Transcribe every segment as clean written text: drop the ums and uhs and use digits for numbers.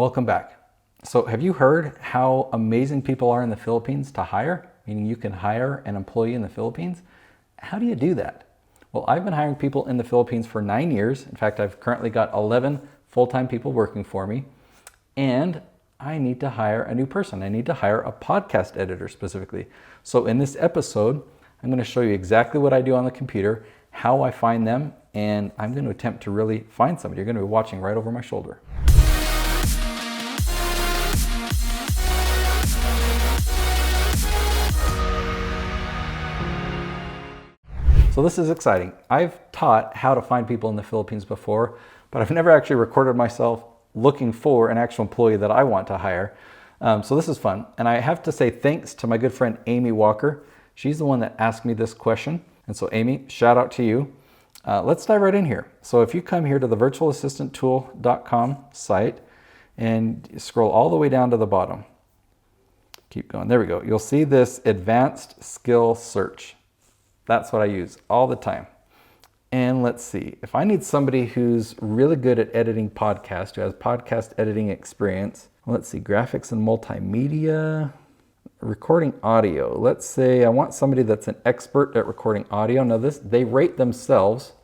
Welcome back. So have you heard how amazing people are in the Philippines to hire? Meaning you can hire an employee in the Philippines. How do you do that? Well, I've been hiring people in the Philippines for 9 years. In fact, I've currently got 11 full-time people working for me. And I need to hire a new person. I need to hire a podcast editor specifically. So in this episode, I'm going to show you exactly what I do on the computer, how I find them, and I'm going to attempt to really find somebody. You're going to be watching right over my shoulder. So this is exciting. I've taught how to find people in the Philippines before, but I've never actually recorded myself looking for an actual employee that I want to hire. So this is fun. And I have to say thanks to my good friend, Amy Walker. She's the one that asked me this question. And so Amy, shout out to you. Let's dive right in here. So if you come here to the virtualassistanttool.com site and scroll all the way down to the bottom, keep going, there we go. You'll see this advanced skill search. That's what I use all the time. And let's see, if I need somebody who's really good at editing podcasts, who has podcast editing experience, let's see, graphics and multimedia, recording audio. Let's say I want somebody that's an expert at recording audio. Now they rate themselves.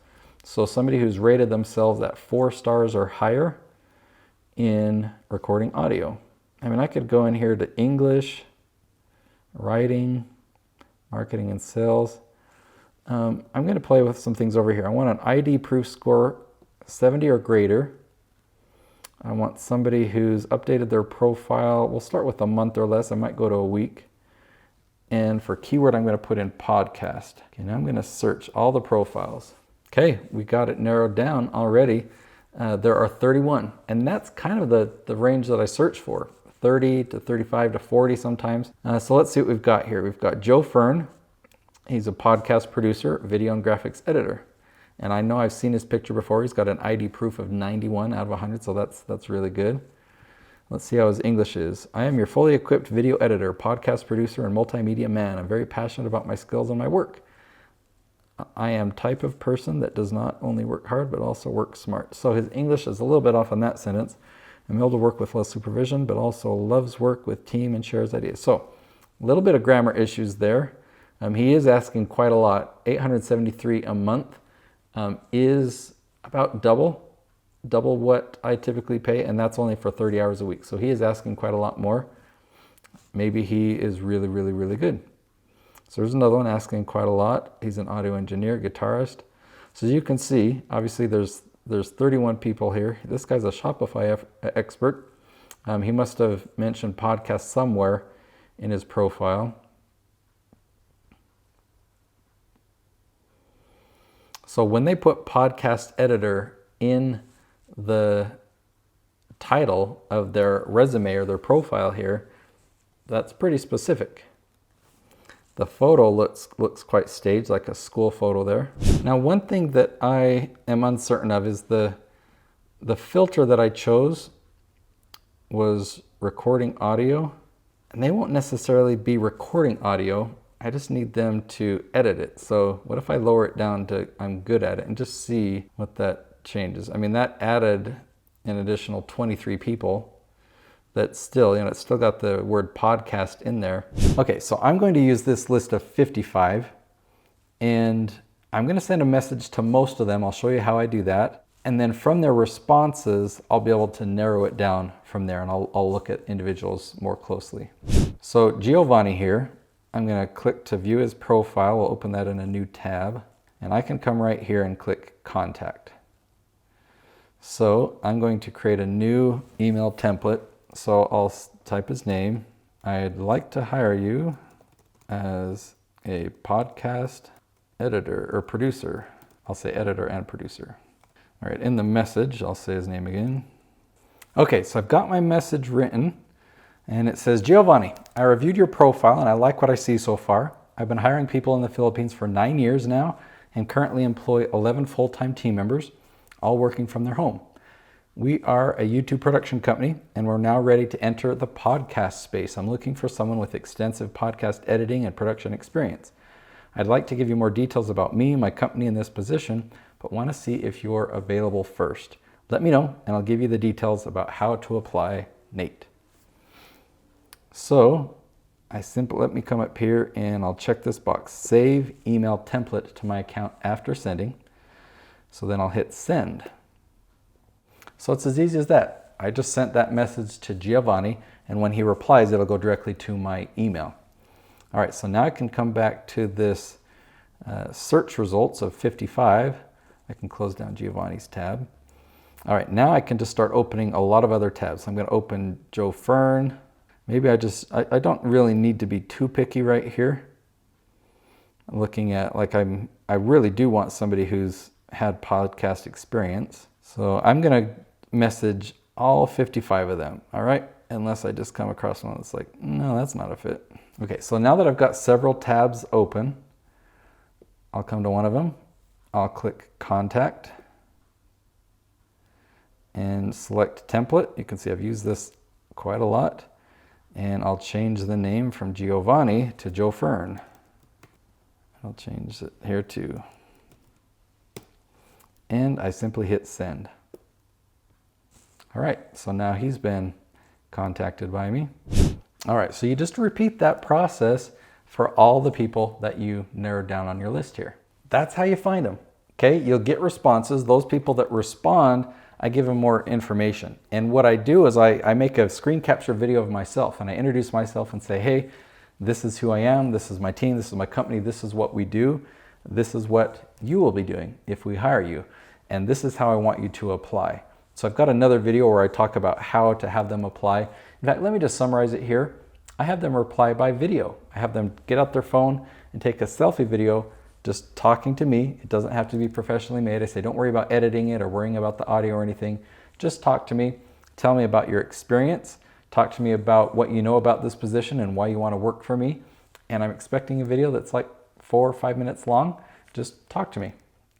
So somebody who's rated themselves at 4 stars or higher in recording audio. I mean, I could go in here to English, writing, marketing and sales. I'm going to play with some things over here. I want an ID proof score 70 or greater. I want somebody who's updated their profile. We'll start with a month or less. I might go to a week. And for keyword, I'm going to put in podcast. Okay, now I'm going to search all the profiles. Okay, we got it narrowed down already. There are 31, and that's kind of the range that I search for, 30 to 35 to 40 sometimes. So let's see what we've got here. We've got Joe Fern. He's a podcast producer, video and graphics editor. And I know I've seen his picture before. He's got an ID proof of 91 out of 100, so that's really good. Let's see how his English is. I am your fully equipped video editor, podcast producer, and multimedia man. I'm very passionate about my skills and my work. I am type of person that does not only work hard, but also work smart. So his English is a little bit off on that sentence. I'm able to work with less supervision, but also loves work with team and shares ideas. So a little bit of grammar issues there. He is asking quite a lot. $873 a month is about double what I typically pay, and that's only for 30 hours a week. So he is asking quite a lot more. Maybe he is really, really, really good. So there's another one asking quite a lot. He's an audio engineer, guitarist. So as you can see, obviously there's 31 people here. This guy's a Shopify expert. He must have mentioned podcast somewhere in his profile. So when they put podcast editor in the title of their resume or their profile here, that's pretty specific. The photo looks quite staged, like a school photo there. Now, one thing that I am uncertain of is the filter that I chose was recording audio, and they won't necessarily be recording audio. I just need them to edit it. So what if I lower it down to I'm good at it and just see what that changes? I mean, that added an additional 23 people. That's still, it's still got the word podcast in there. Okay, so I'm going to use this list of 55 and I'm going to send a message to most of them. I'll show you how I do that. And then from their responses, I'll be able to narrow it down from there and I'll look at individuals more closely. So Giovanni here, I'm going to click to view his profile. We'll open that in a new tab. And I can come right here and click contact. So I'm going to create a new email template. So I'll type his name. I'd like to hire you as a podcast editor or producer. I'll say editor and producer. All right, in the message, I'll say his name again. Okay, so I've got my message written. And it says, Giovanni, I reviewed your profile and I like what I see so far. I've been hiring people in the Philippines for 9 years now and currently employ 11 full-time team members, all working from their home. We are a YouTube production company and we're now ready to enter the podcast space. I'm looking for someone with extensive podcast editing and production experience. I'd like to give you more details about me and my company in this position, but want to see if you're available first. let me know and I'll give you the details about how to apply Nate. So let me come up here and I'll check this box, save email template to my account after sending. So then I'll hit send. So it's as easy as that. I just sent that message to Giovanni, and when he replies, it'll go directly to my email. All right, so now I can come back to this search results of 55. I can close down Giovanni's tab. All right, now I can just start opening a lot of other tabs. I'm going to open Joe Fern. Maybe I don't really need to be too picky right here. I'm looking at, I really do want somebody who's had podcast experience. So I'm going to message all 55 of them, all right? Unless I just come across one that's like, no, that's not a fit. Okay, so now that I've got several tabs open, I'll come to one of them. I'll click Contact and select Template. You can see I've used this quite a lot. And I'll change the name from Giovanni to Joe Fern. I'll change it here too. And I simply hit send. All right, so now he's been contacted by me. All right, so you just repeat that process for all the people that you narrowed down on your list here. That's how you find them, okay? You'll get responses. Those people that respond, I give them more information. And what I do is I make a screen capture video of myself and I introduce myself and say, hey, this is who I am, this is my team, this is my company, this is what we do, this is what you will be doing if we hire you, and this is how I want you to apply. So I've got another video where I talk about how to have them apply. In fact, let me just summarize it here. I have them reply by video. I have them get out their phone and take a selfie video just talking to me. It doesn't have to be professionally made. I say, don't worry about editing it or worrying about the audio or anything. Just talk to me. Tell me about your experience. Talk to me about what you know about this position and why you want to work for me. And I'm expecting a video that's like 4 or 5 minutes long. Just talk to me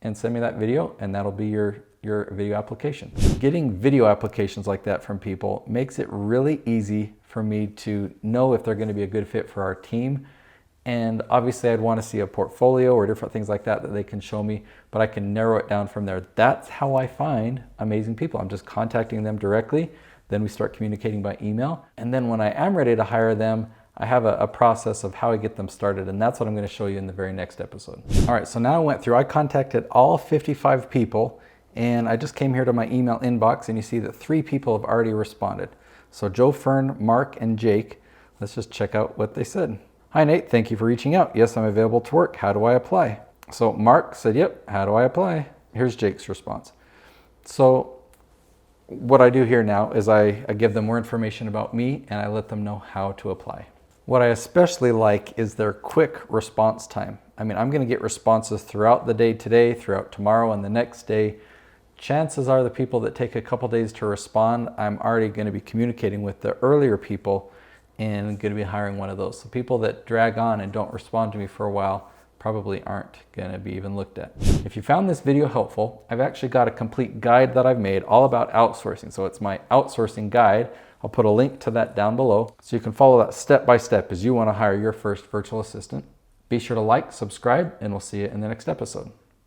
and send me that video, and that'll be your video application. Getting video applications like that from people makes it really easy for me to know if they're going to be a good fit for our team. And obviously I'd want to see a portfolio or different things like that they can show me, but I can narrow it down from there. That's how I find amazing people. I'm just contacting them directly. Then we start communicating by email. And then when I am ready to hire them, I have a process of how I get them started. And that's what I'm going to show you in the very next episode. All right, so now I contacted all 55 people, and I just came here to my email inbox, and you see that 3 people have already responded. So Joe Fern, Mark, and Jake. Let's just check out what they said. Hi Nate, thank you for reaching out. Yes, I'm available to work. How do I apply? So Mark said, yep, how do I apply? Here's Jake's response. So what I do here now is I give them more information about me and I let them know how to apply. What I especially like is their quick response time. I mean, I'm going to get responses throughout the day today, throughout tomorrow, and the next day. Chances are the people that take a couple days to respond, I'm already going to be communicating with the earlier people and going to be hiring one of those. So people that drag on and don't respond to me for a while probably aren't going to be even looked at. If you found this video helpful, I've actually got a complete guide that I've made all about outsourcing. So it's my outsourcing guide. I'll put a link to that down below so you can follow that step by step as you want to hire your first virtual assistant. Be sure to like, subscribe, and we'll see you in the next episode.